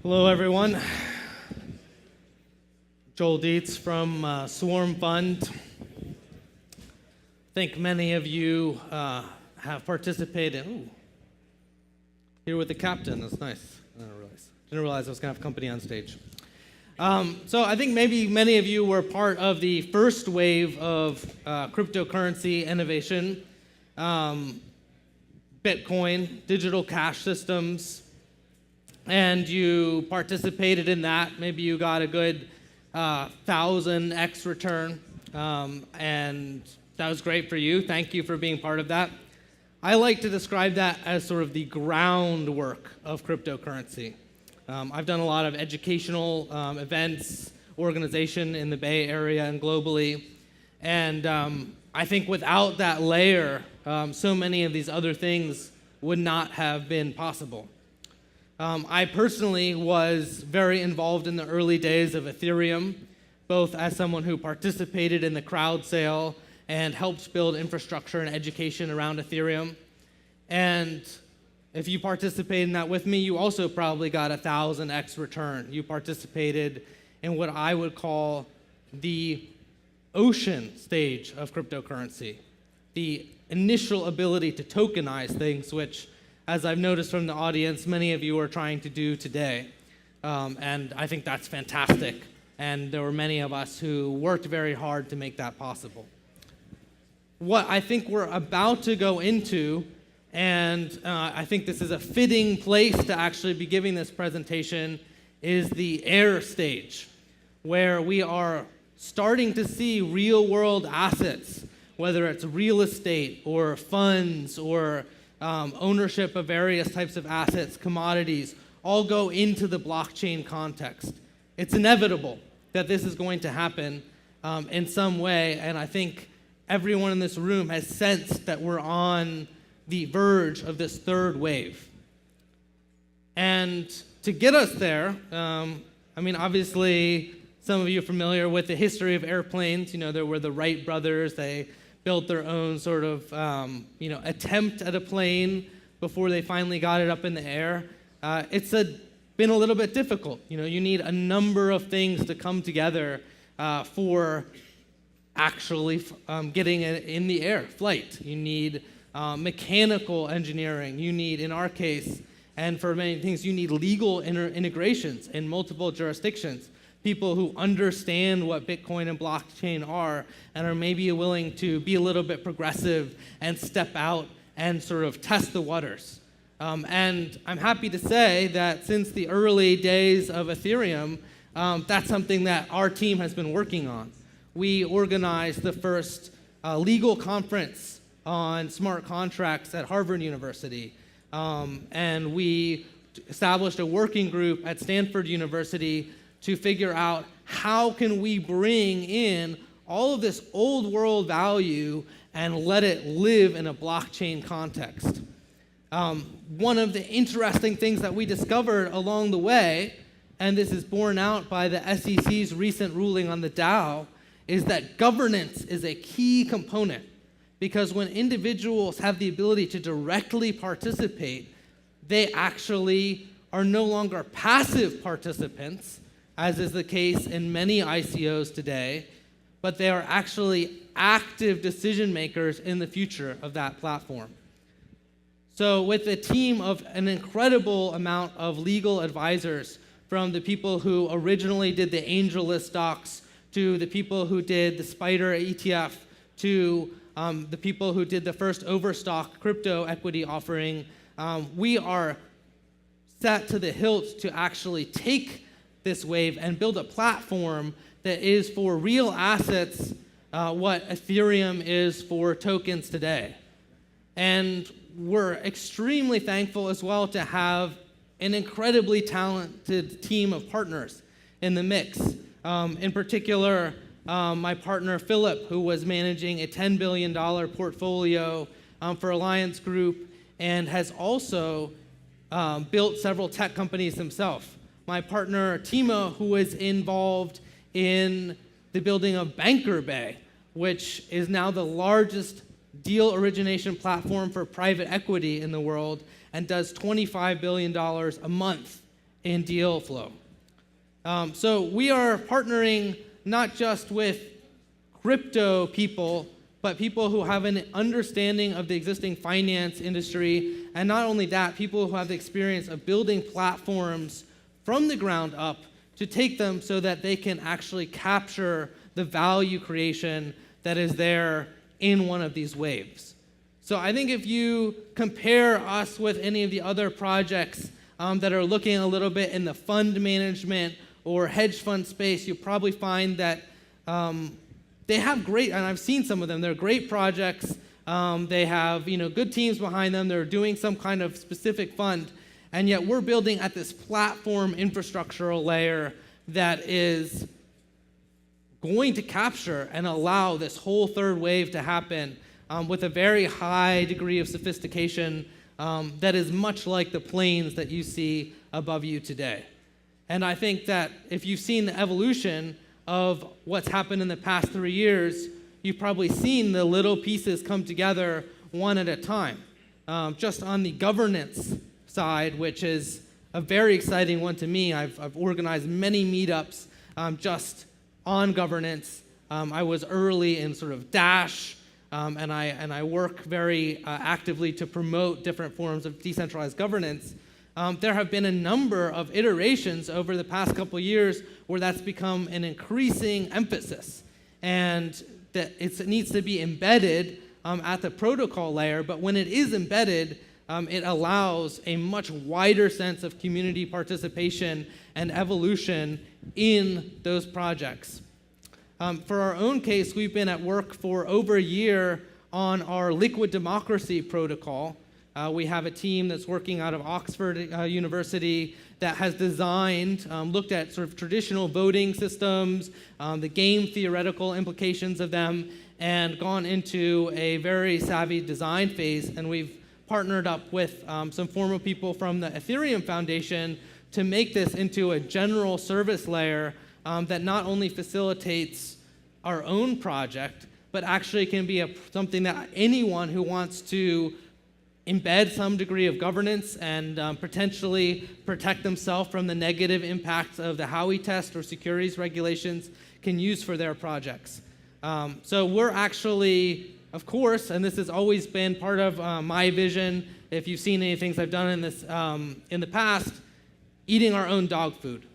Hello, everyone. Joel Dietz from Swarm Fund. I think many of you have participated. Ooh, here with the captain. That's nice. Didn't realize I was going to have company on stage. So I think maybe many of you were part of the first wave of cryptocurrency innovation, Bitcoin, digital cash systems, and you participated in that. Maybe you got a good 1,000x return, and that was great for you. Thank you for being part of that. I like to describe that as sort of the groundwork of cryptocurrency. I've done a lot of educational events, organization in the Bay Area and globally, and I think without that layer, so many of these other things would not have been possible. I personally was very involved in the early days of Ethereum, both as someone who participated in the crowd sale and helped build infrastructure and education around Ethereum. And if you participated in that with me, you also probably got a 1,000x return. You participated in what I would call the ocean stage of cryptocurrency, the initial ability to tokenize things, which, as I've noticed from the audience, many of you are trying to do today. And I think that's fantastic. And there were many of us who worked very hard to make that possible. What I think we're about to go into, and I think this is a fitting place to actually be giving this presentation, is the air stage, where we are starting to see real-world assets, whether it's real estate or funds or ownership of various types of assets, commodities, all go into the blockchain context. It's inevitable that this is going to happen in some way, and I think everyone in this room has sensed that we're on the verge of this third wave. And to get us there, obviously, some of you are familiar with the history of airplanes. You know, there were the Wright brothers. They built their own sort of, attempt at a plane before they finally got it up in the air. It's been a little bit difficult. You know, you need a number of things to come together for actually getting it in the air, flight. You need mechanical engineering. You need, in our case, and for many things, you need legal integrations in multiple jurisdictions. People who understand what Bitcoin and blockchain are and are maybe willing to be a little bit progressive and step out and sort of test the waters. And I'm happy to say that since the early days of Ethereum, that's something that our team has been working on. We organized the first legal conference on smart contracts at Harvard University, and we established a working group at Stanford University to figure out how can we bring in all of this old world value and let it live in a blockchain context. One of the interesting things that we discovered along the way, and this is borne out by the SEC's recent ruling on the DAO, is that governance is a key component, because when individuals have the ability to directly participate, they actually are no longer passive participants, as is the case in many ICOs today, but they are actually active decision makers in the future of that platform. So with a team of an incredible amount of legal advisors, from the people who originally did the AngelList stocks, to the people who did the Spider ETF, to the people who did the first Overstock crypto equity offering, we are set to the hilt to actually take this wave and build a platform that is for real assets what Ethereum is for tokens today. And we're extremely thankful as well to have an incredibly talented team of partners in the mix. In particular, my partner Philip, who was managing a $10 billion portfolio for Alliance Group and has also built several tech companies himself. My partner Timo, who is involved in the building of Banker Bay, which is now the largest deal origination platform for private equity in the world and does $25 billion a month in deal flow. So we are partnering not just with crypto people, but people who have an understanding of the existing finance industry, and not only that, people who have the experience of building platforms from the ground up to take them so that they can actually capture the value creation that is there in one of these waves. So I think if you compare us with any of the other projects that are looking a little bit in the fund management or hedge fund space, you'll probably find that they have great, and I've seen some of them, they're great projects. They have good teams behind them. They're doing some kind of specific fund, and yet we're building at this platform infrastructural layer that is going to capture and allow this whole third wave to happen with a very high degree of sophistication that is much like the planes that you see above you today. And I think that if you've seen the evolution of what's happened in the past 3 years, you've probably seen the little pieces come together one at a time. Just on the governance side, which is a very exciting one to me, I've organized many meetups just on governance. I was early in sort of Dash, and I work very actively to promote different forms of decentralized governance. There have been a number of iterations over the past couple of years where that's become an increasing emphasis, and that it needs to be embedded at the protocol layer, but when it is embedded, it allows a much wider sense of community participation and evolution in those projects. For our own case, we've been at work for over a year on our liquid democracy protocol. We have a team that's working out of Oxford University that has designed, looked at sort of traditional voting systems, the game theoretical implications of them, and gone into a very savvy design phase. And we've partnered up with some former people from the Ethereum Foundation to make this into a general service layer that not only facilitates our own project, but actually can be something that anyone who wants to embed some degree of governance and potentially protect themselves from the negative impacts of the Howey test or securities regulations can use for their projects. So we're actually, of course, and this has always been part of my vision, if you've seen any things I've done in this in the past, eating our own dog food.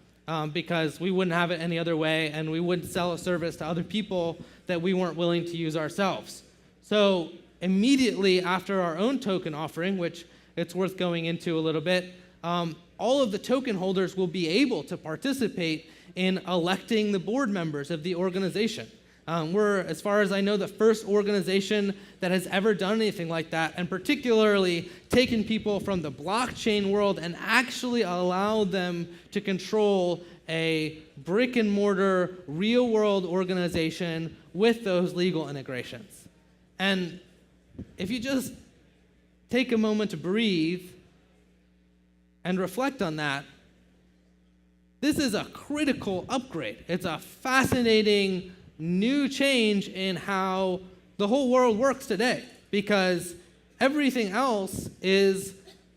Because we wouldn't have it any other way, and we wouldn't sell a service to other people that we weren't willing to use ourselves. So immediately after our own token offering, which it's worth going into a little bit, all of the token holders will be able to participate in electing the board members of the organization. We're, as far as I know, the first organization that has ever done anything like that, and particularly taken people from the blockchain world and actually allowed them to control a brick and mortar, real world organization with those legal integrations. And if you just take a moment to breathe and reflect on that, this is a critical upgrade. It's a fascinating new change in how the whole world works today, because everything else is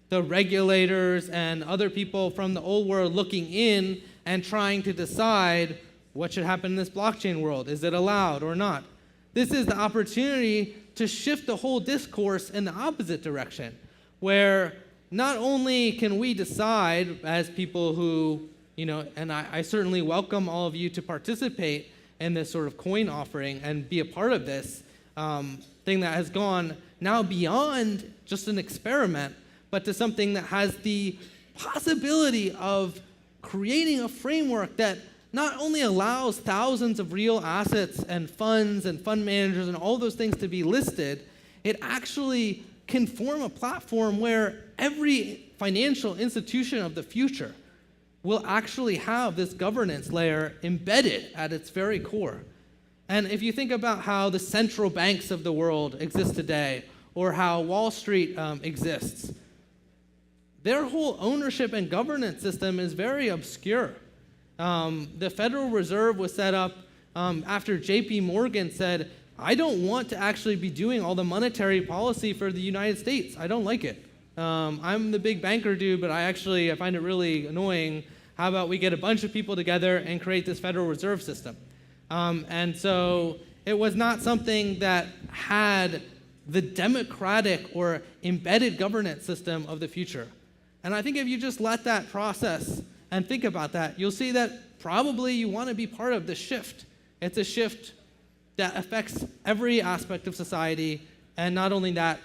the regulators and other people from the old world looking in and trying to decide what should happen in this blockchain world. Is it allowed or not? This is the opportunity to shift the whole discourse in the opposite direction, where not only can we decide as people who, and I certainly welcome all of you to participate in this sort of coin offering and be a part of this thing that has gone now beyond just an experiment, but to something that has the possibility of creating a framework that not only allows thousands of real assets and funds and fund managers and all those things to be listed, it actually can form a platform where every financial institution of the future will actually have this governance layer embedded at its very core. And if you think about how the central banks of the world exist today, or how Wall Street exists, their whole ownership and governance system is very obscure. The Federal Reserve was set up after J.P. Morgan said, I don't want to actually be doing all the monetary policy for the United States. I don't like it. I'm the big banker dude, but I find it really annoying. How about we get a bunch of people together and create this Federal Reserve System? And so it was not something that had the democratic or embedded governance system of the future. And I think if you just let that process and think about that, you'll see that probably you want to be part of the shift. It's a shift that affects every aspect of society, and not only that,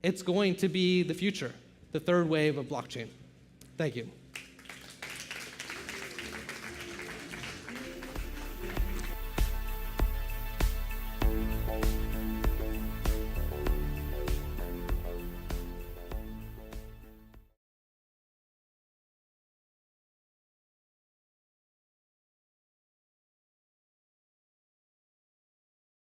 it's going to be the future, the third wave of blockchain. Thank you.